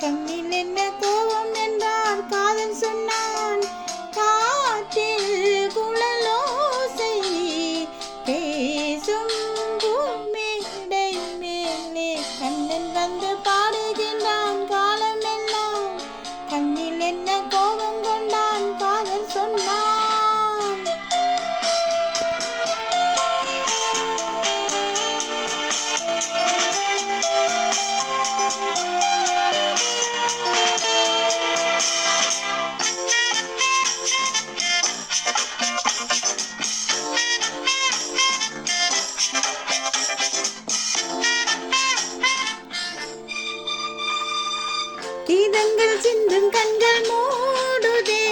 கண்ணில் என்ன கோபம் என்றால் காதல் சொன்னான். காற்றில் குழலோசை பேசும் பூமேடை மேலே கண்ணன் வந்து பாடுகின்றான் காலமெல்லாம். கண்ணில் என்ன கோபம் கொண்டான் காதல் சொன்னான். கீதங்கள் சிந்தும் கண்கள் மூடுதே,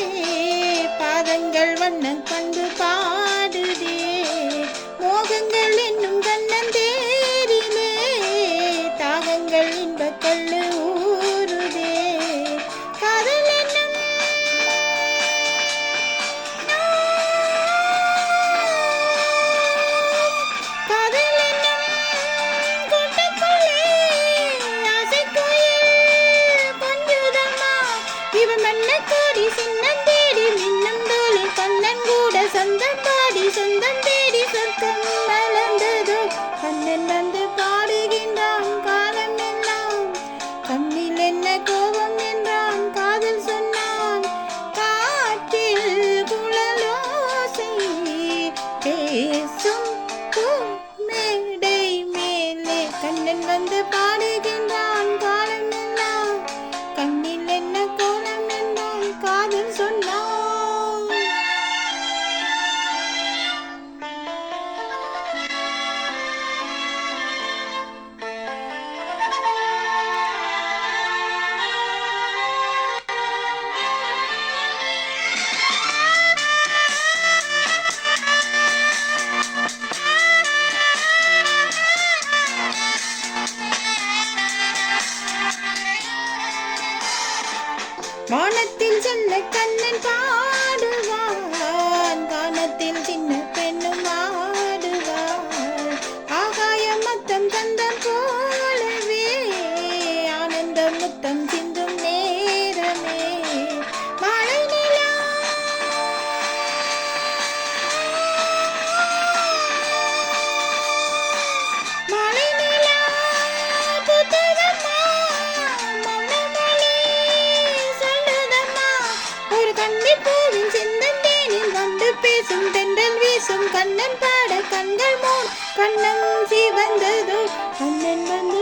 பாதங்கள் வண்ணம் கண்டு பாடுதே. மோகங்கள் என்னும் கண்ணன் தேரிலே தாகங்கள் இன்பக் கள்ளு ஊறுதே. காதல் என்னும் காதல் என்னும் கூட்டுக்குள்ளே ஆசைக்குயில் கொஞ்சுதம்மா. இவன் மண்ண கோடி சின்னம் தேடி மின்னும் தோழி கண்ணன் கூட சொந்தம் பாடி சொந்தம் தேடி சொர்க்கம் மலர்ந்ததோ. கண்ணன் வந்து பாடுகின்றான் காலம் எல்லாம். கண்ணில் என்ன கோபம் என்றான் காதல் சொன்னான். காற்றில் குழலோசை பேசும் மேடை மேலே கண்ணன் வந்து பாடுகின்றான் காலம் எல்லாம். கண்ணில் என்ன கோலம் என்றான் காதல் சொன்னான். வானத்தில் செல்ல கண்ணன் பாடுவான், கானத்தில் சின்ன பெண்ணும் ஆடுவாள். ஆகாயம் மொத்தம் தந்தம் போலவே ஆனந்த முத்தம் சிந்தும் நேரமே. மழை நிலா மழை நிலா புத்தகம்மா மௌனமொழி சொல்லுதம்மா. ஒரு கண்ணில் பூவின் சிந்தந்தேனில் வந்து பேசும் தென்றல் வீசும் கண்ணன் பாட கண்கள் மூன் கண்ணம் சிவந்ததோ. கண்ணன் வந்து